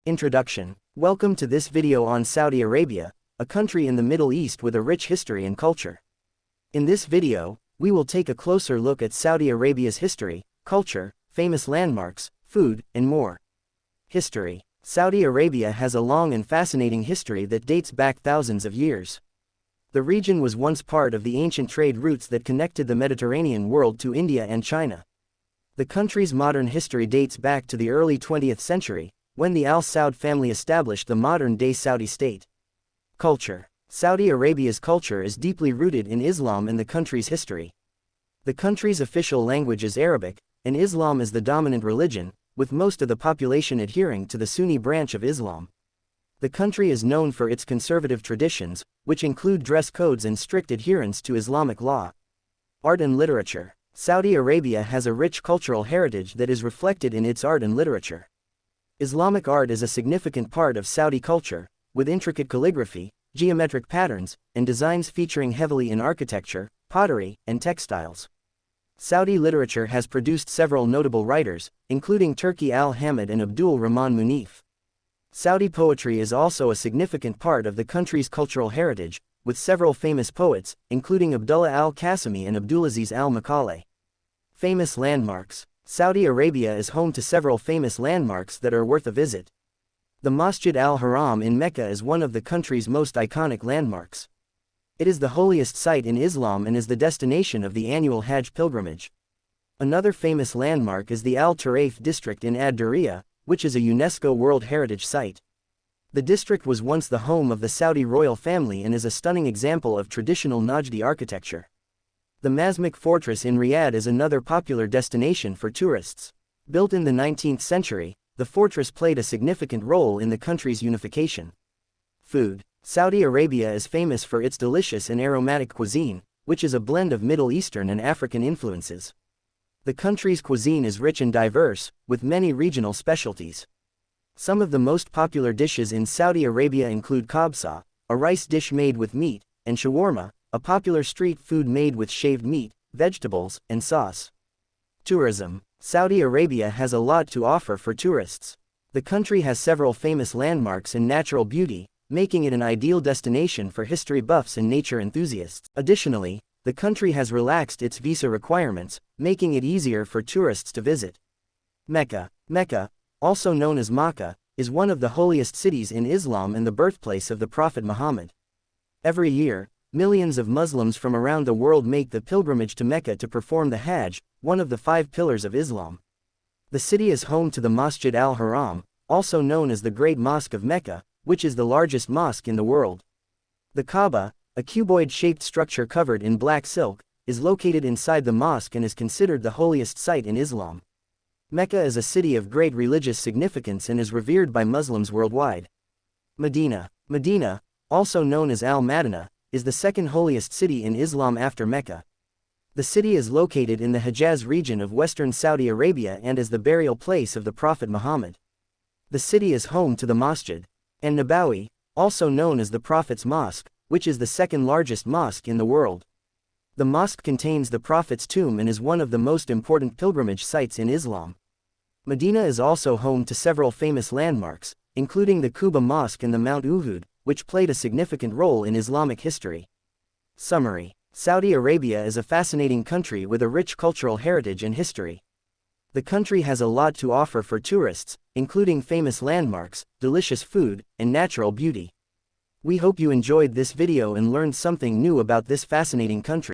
Introduction. Welcome to this video on Saudi Arabia, a country in the Middle East with a rich history and culture. In this video, we will take a closer look at Saudi Arabia's history, culture, famous landmarks, food, and more. History. Saudi Arabia has a long and fascinating history that dates back thousands of years. The region was once part of the ancient trade routes that connected the Mediterranean world to India and China. The country's modern history dates back to the early 20th century, when the Al-Saud family established the modern-day Saudi state. Culture. Saudi Arabia's culture is deeply rooted in Islam and the country's history. The country's official language is Arabic, and Islam is the dominant religion, with most of the population adhering to the Sunni branch of Islam. The country is known for its conservative traditions, which include dress codes and strict adherence to Islamic law. Art and literature. Saudi Arabia has a rich cultural heritage that is reflected in its art and literature. Islamic art is a significant part of Saudi culture, with intricate calligraphy, geometric patterns, and designs featuring heavily in architecture, pottery, and textiles. Saudi literature has produced several notable writers, including Turki al-Hamid and Abdul Rahman Munif. Saudi poetry is also a significant part of the country's cultural heritage, with several famous poets, including Abdullah al-Qasimi and Abdulaziz al-Makaleh. Famous landmarks. Saudi Arabia is home to several famous landmarks that are worth a visit. The Masjid al-Haram in Mecca is one of the country's most iconic landmarks. It is the holiest site in Islam and is the destination of the annual Hajj pilgrimage. Another famous landmark is the Al-Turaif district in Ad-Duriyah, which is a UNESCO World Heritage Site. The district was once the home of the Saudi royal family and is a stunning example of traditional Najdi architecture. The Mazmak Fortress in Riyadh is another popular destination for tourists. Built in the 19th century, the fortress played a significant role in the country's unification. Food. Saudi Arabia is famous for its delicious and aromatic cuisine, which is a blend of Middle Eastern and African influences. The country's cuisine is rich and diverse, with many regional specialties. Some of the most popular dishes in Saudi Arabia include kabsa, a rice dish made with meat, and shawarma, a popular street food made with shaved meat, vegetables, and sauce. Tourism. Saudi Arabia has a lot to offer for tourists. The country has several famous landmarks and natural beauty, making it an ideal destination for history buffs and nature enthusiasts. Additionally, the country has relaxed its visa requirements, making it easier for tourists to visit. Mecca. Mecca, also known as Makkah, is one of the holiest cities in Islam and the birthplace of the Prophet Muhammad. Every year, millions of Muslims from around the world make the pilgrimage to Mecca to perform the Hajj, one of the 5 pillars of Islam. The city is home to the Masjid al-Haram, also known as the Great Mosque of Mecca, which is the largest mosque in the world. The Kaaba, a cuboid-shaped structure covered in black silk, is located inside the mosque and is considered the holiest site in Islam. Mecca is a city of great religious significance and is revered by Muslims worldwide. Medina. Medina, also known as Al-Madinah, is the second holiest city in Islam after Mecca. The city is located in the Hejaz region of western Saudi Arabia and is the burial place of the Prophet Muhammad. The city is home to the Masjid an-Nabawi, also known as the Prophet's Mosque, which is the second largest mosque in the world. The mosque contains the Prophet's tomb and is one of the most important pilgrimage sites in Islam. Medina is also home to several famous landmarks, including the Quba Mosque and the Mount Uhud, which played a significant role in Islamic history. Summary. Saudi Arabia is a fascinating country with a rich cultural heritage and history. The country has a lot to offer for tourists, including famous landmarks, delicious food, and natural beauty. We hope you enjoyed this video and learned something new about this fascinating country.